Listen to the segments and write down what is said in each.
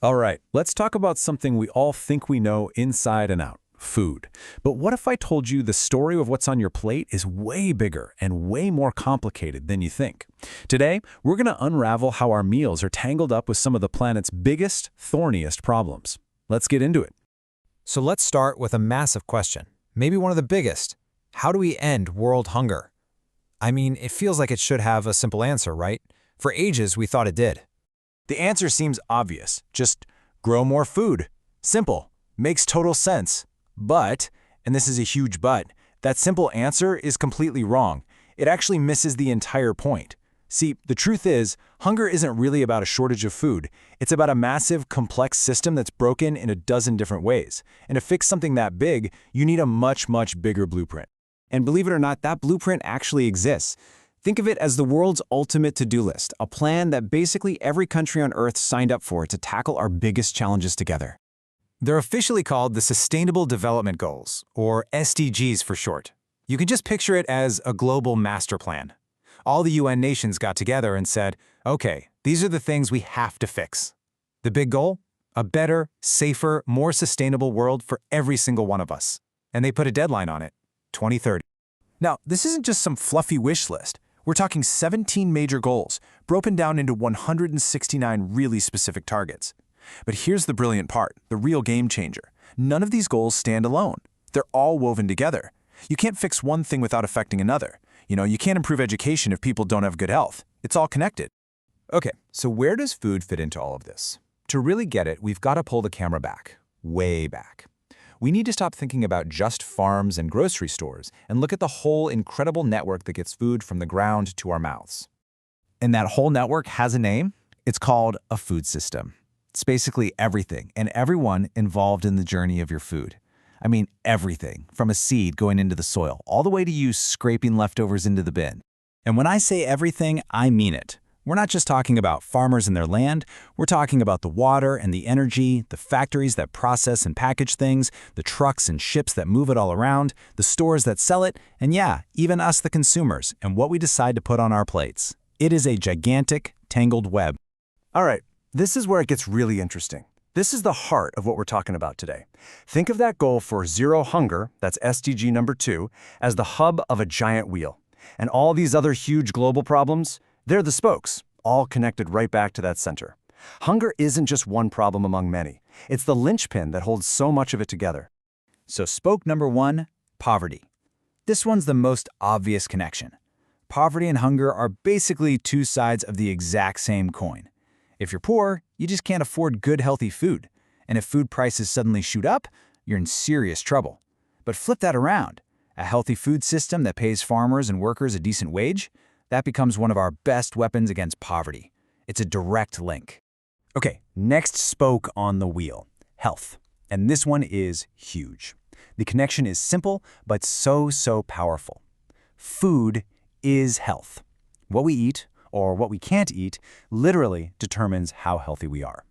All right, let's talk about something we all think we know inside and out, food. But what if I told you the story of what's on your plate is way bigger and way more complicated than you think? Today, we're going to unravel how our meals are tangled up with some of the planet's biggest, thorniest problems. Let's get into it. So let's start with a massive question, maybe one of the biggest. How do we end world hunger? I mean, it feels like it should have a simple answer, right? For ages, we thought it did. The answer seems obvious. Just grow more food. Simple. Makes total sense. But, and this is a huge but, that simple answer is completely wrong. It actually misses the entire point. See, the truth is, hunger isn't really about a shortage of food. It's about a massive, complex system that's broken in a dozen different ways. And to fix something that big, you need a much, much bigger blueprint. And believe it or not, that blueprint actually exists. Think of it as the world's ultimate to-do list, a plan that basically every country on Earth signed up for to tackle our biggest challenges together. They're officially called the Sustainable Development Goals, or SDGs for short. You can just picture it as a global master plan. All the UN nations got together and said, okay, these are the things we have to fix. The big goal? A better, safer, more sustainable world for every single one of us. And they put a deadline on it, 2030. Now, this isn't just some fluffy wish list. We're talking 17 major goals, broken down into 169 really specific targets. But here's the brilliant part, the real game changer. None of these goals stand alone. They're all woven together. You can't fix one thing without affecting another. You can't improve education if people don't have good health. It's all connected. Okay, so where does food fit into all of this? To really get it, we've got to pull the camera back, way back. We need to stop thinking about just farms and grocery stores and look at the whole incredible network that gets food from the ground to our mouths. And that whole network has a name. It's called a food system. It's basically everything and everyone involved in the journey of your food. I mean, everything, from a seed going into the soil, all the way to you scraping leftovers into the bin. And when I say everything, I mean it. We're not just talking about farmers and their land, we're talking about the water and the energy, the factories that process and package things, the trucks and ships that move it all around, the stores that sell it, and yeah, even us the consumers and what we decide to put on our plates. It is a gigantic, tangled web. All right, this is where it gets really interesting. This is the heart of what we're talking about today. Think of that goal for zero hunger, that's SDG number 2, as the hub of a giant wheel. And all these other huge global problems, they're the spokes, all connected right back to that center. Hunger isn't just one problem among many. It's the linchpin that holds so much of it together. So spoke number 1, poverty. This one's the most obvious connection. Poverty and hunger are basically two sides of the exact same coin. If you're poor, you just can't afford good, healthy food. And if food prices suddenly shoot up, you're in serious trouble. But flip that around. A healthy food system that pays farmers and workers a decent wage, that becomes one of our best weapons against poverty. It's a direct link. Okay, next spoke on the wheel, health. And this one is huge. The connection is simple, but so powerful. Food is health. What we eat, or what we can't eat, literally determines how healthy we are.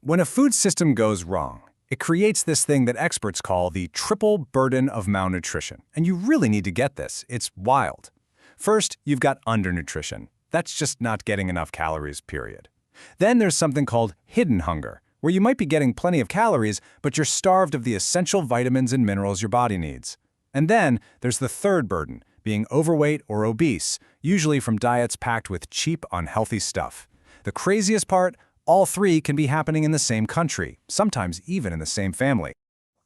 When a food system goes wrong, it creates this thing that experts call the triple burden of malnutrition. And you really need to get this. It's wild. First, you've got undernutrition. That's just not getting enough calories, period. Then there's something called hidden hunger, where you might be getting plenty of calories, but you're starved of the essential vitamins and minerals your body needs. And then there's the third burden, being overweight or obese, usually from diets packed with cheap, unhealthy stuff. The craziest part, all three can be happening in the same country, sometimes even in the same family.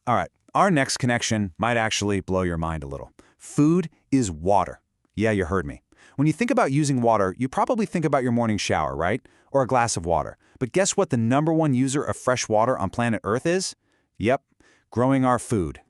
All right, our next connection might actually blow your mind a little. Food is water. Yeah, you heard me. When you think about using water, you probably think about your morning shower, right? Or a glass of water. But guess what the #1 user of fresh water on planet Earth is? Yep, growing our food.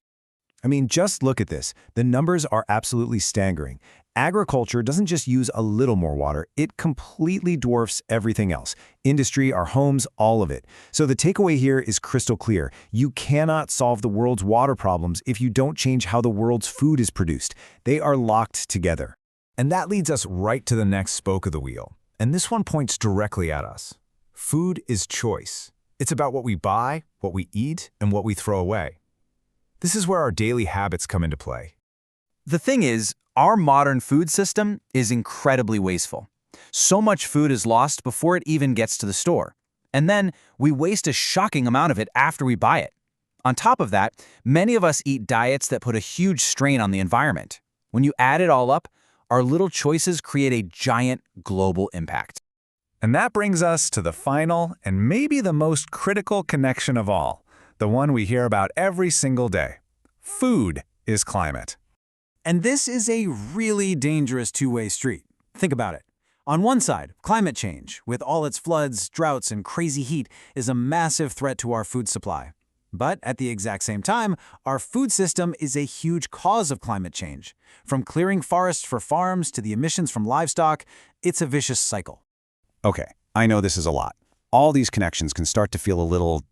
I mean, just look at this. The numbers are absolutely staggering. Agriculture doesn't just use a little more water, it completely dwarfs everything else. Industry, our homes, all of it. So the takeaway here is crystal clear. You cannot solve the world's water problems if you don't change how the world's food is produced. They are locked together. And that leads us right to the next spoke of the wheel. And this one points directly at us. Food is choice. It's about what we buy, what we eat, and what we throw away. This is where our daily habits come into play. The thing is, our modern food system is incredibly wasteful. So much food is lost before it even gets to the store. And then we waste a shocking amount of it after we buy it. On top of that, many of us eat diets that put a huge strain on the environment. When you add it all up, our little choices create a giant global impact. And that brings us to the final and maybe the most critical connection of all, the one we hear about every single day. Food is climate. And this is a really dangerous two-way street. Think about it. On one side, climate change, with all its floods, droughts, and crazy heat, is a massive threat to our food supply. But at the exact same time, our food system is a huge cause of climate change. From clearing forests for farms to the emissions from livestock, it's a vicious cycle. Okay, I know this is a lot. All these connections can start to feel a little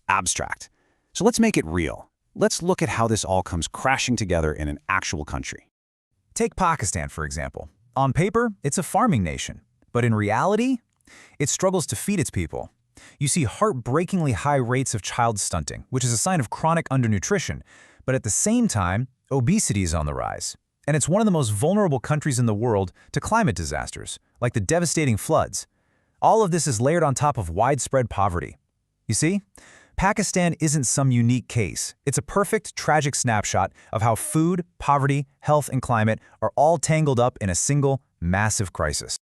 abstract. So let's make it real. Let's look at how this all comes crashing together in an actual country. Take Pakistan, for example. On paper, it's a farming nation, but in reality, it struggles to feed its people. You see heartbreakingly high rates of child stunting, which is a sign of chronic undernutrition, but at the same time, obesity is on the rise. And it's one of the most vulnerable countries in the world to climate disasters, like the devastating floods. All of this is layered on top of widespread poverty. You see, Pakistan isn't some unique case. It's a perfect, tragic snapshot of how food, poverty, health, and climate are all tangled up in a single, massive crisis.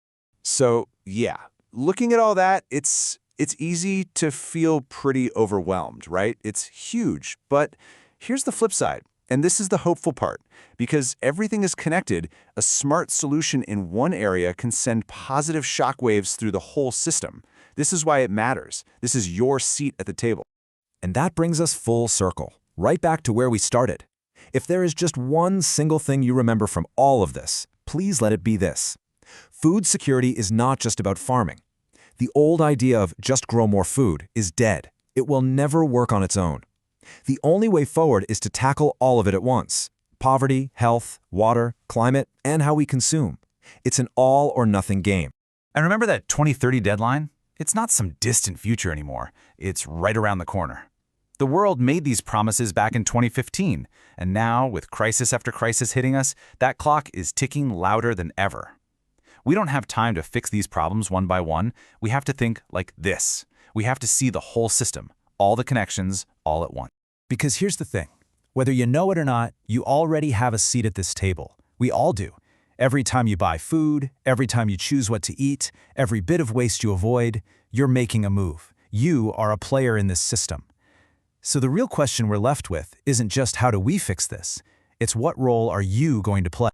So, yeah, looking at all that, it's easy to feel pretty overwhelmed, right? It's huge, but here's the flip side. And this is the hopeful part. Because everything is connected, a smart solution in one area can send positive shockwaves through the whole system. This is why it matters. This is your seat at the table. And that brings us full circle, right back to where we started. If there is just one single thing you remember from all of this, please let it be this. Food security is not just about farming. The old idea of just grow more food is dead. It will never work on its own. The only way forward is to tackle all of it at once. Poverty, health, water, climate, and how we consume. It's an all-or-nothing game. And remember that 2030 deadline? It's not some distant future anymore. It's right around the corner. The world made these promises back in 2015, and now, with crisis after crisis hitting us, that clock is ticking louder than ever. We don't have time to fix these problems one by one. We have to think like this. We have to see the whole system, all the connections, all at once. Because here's the thing. Whether you know it or not, you already have a seat at this table. We all do. Every time you buy food, every time you choose what to eat, every bit of waste you avoid, you're making a move. You are a player in this system. So the real question we're left with isn't just how do we fix this? It's what role are you going to play?